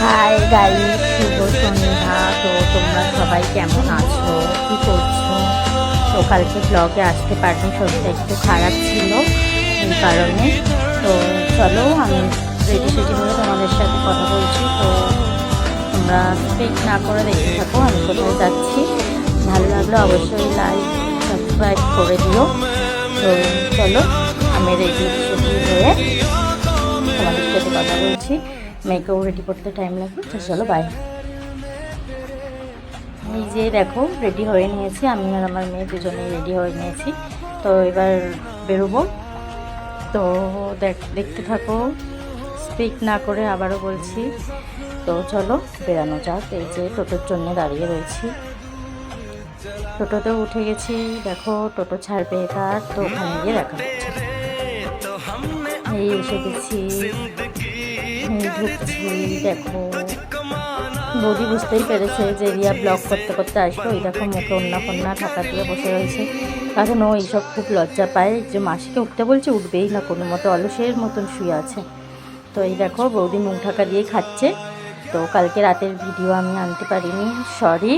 Hi guys, শুভ সন্ধ্যা। তো তোমরা সবাই কেমন আছো, কি করছো? তো কালকে ব্লগে আসতে পারিনি, শরীরটা একটু খারাপ ছিল, এই কারণে। তো চলো, আমি রেডি সেডি হয়ে তোমাদের সাথে কথা বলছি। তো তোমরা স্পিক না করে দেখতে থাকো আমি কোথায় যাচ্ছি। ভালো লাগলে অবশ্যই লাইক সাবস্ক্রাইব করে দিও। তো চলো, আমি রেডি সেডি হয়ে তোমাদের সাথে কথা বলছি। মেয়েকেও রেডি করতে টাইম লাগবে, তো চলো বাই। এই যে দেখো, রেডি হয়ে নিয়েছি, আমি আর আমার মেয়ে দুজনেই রেডি হয়ে নিয়েছি। তো এবার বেরোবো। তো দেখতে থাকো, স্পিক না করে আবারও বলছি। তো চলো বেরানো যাক। এই যে টোটোর জন্য দাঁড়িয়ে রয়েছি, টোটোতেও উঠে গেছি। দেখো টোটো ছাড়বে এবার, তো ওখানে গিয়ে দেখা হচ্ছে। এই এসে গেছি, ঢুকছি। দেখো বৌদি বুঝতেই পেরেছে যে রিয়া ব্লগ করতে করতে আসবে। ওই দেখো মুখে অন্য ফন্যা ঢাকা দিয়ে বসে রয়েছে, কারণ ও এইসব খুব লজ্জা পায়। যে মাসিকে উঠতে বলছে, উঠবেই না, কোনো মতো অলসের মতন শুয়ে আছে। তো এই দেখো বৌদি মুখ ঢাকা দিয়ে খাচ্ছে। তো কালকে রাতের ভিডিও আমি আনতে পারিনি, সরি।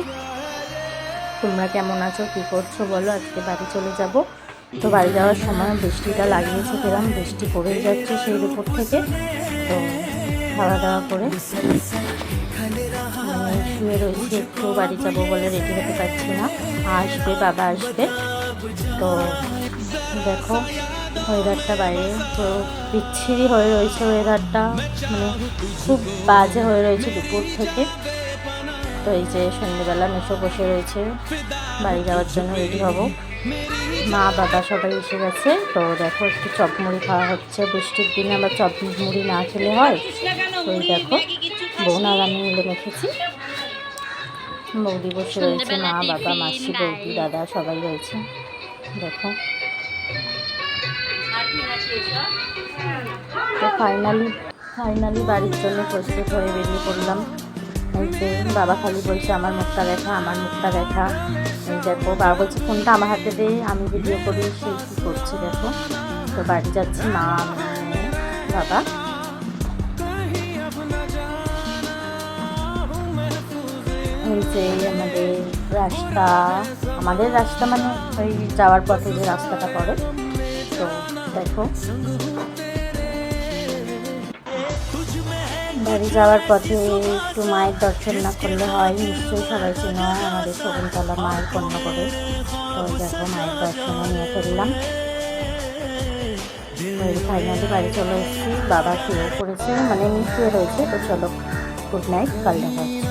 তোমরা কেমন আছো, কী করছো বলো। আজকে বাড়ি চলে যাব। তো বাড়ি যাওয়ার সময় বৃষ্টিটা লাগিয়েছে, কিরম বৃষ্টি পড়েই যাচ্ছে সেই উপর থেকে। তো খাওয়া দাওয়া করে শুয়ে রয়েছি, একটু বাড়ি যাবো বলে রেডি হতে পারছি না। আসবে, বাবা আসবে। তো দেখো ওয়েদারটা বাইরে তো বিচ্ছিরি হয়ে রয়েছে, ওয়েদারটা মানে খুব বাজে হয়ে রয়েছে দুপুর থেকে। তো এই যে সন্ধ্যেবেলা মেশো বসে রয়েছে, বাড়ি যাওয়ার জন্য রেডি হব। মা বাবা সবাই এসে গেছে। তো দেখো একটু চপ মুড়ি খাওয়া হচ্ছে, বৃষ্টির দিনে আবার চপ মুড়ি না খেলে হয়। তো এই দেখো বোন আর আমি মিলে মেখেছি। বৌদি বসে রয়েছে, মা বাবা মাসি বৌদি দাদা সবাই রয়েছে। দেখো তো ফাইনালি বাড়ির জন্য প্রস্তুত হয়ে বেরিয়ে পড়লাম। এই যে বাবা খালি বলছে আমার মুখটা দেখা, আমার মুখটা দেখা। এই দেখো বাবা বলছে ফোনটা আমার হাতে দে, আমি ভিডিও করি, সে কী করছে দেখো। তো বাড়ি যাচ্ছি, মা বাবা। এই যে আমাদের রাস্তা মানে ওই যাওয়ার পথে যে রাস্তাটা পড়ে। তো দেখো বাড়ি যাওয়ার পথে একটু মায়ের দর্শন না করলে হয়, নিশ্চয়ই সবাই চেনো আমাদের শকুন্তলা মায়ের পণ্য করে। তো দেখো মায়ের দর্শনে নিয়ে ফেললাম। ফাইনালি বাড়ি চলে এসেছি, বাবা শুয়ে পড়েছে, মানে শুয়ে রয়েছে। তো চলো, গুড নাইট, কাল দেখা হচ্ছে।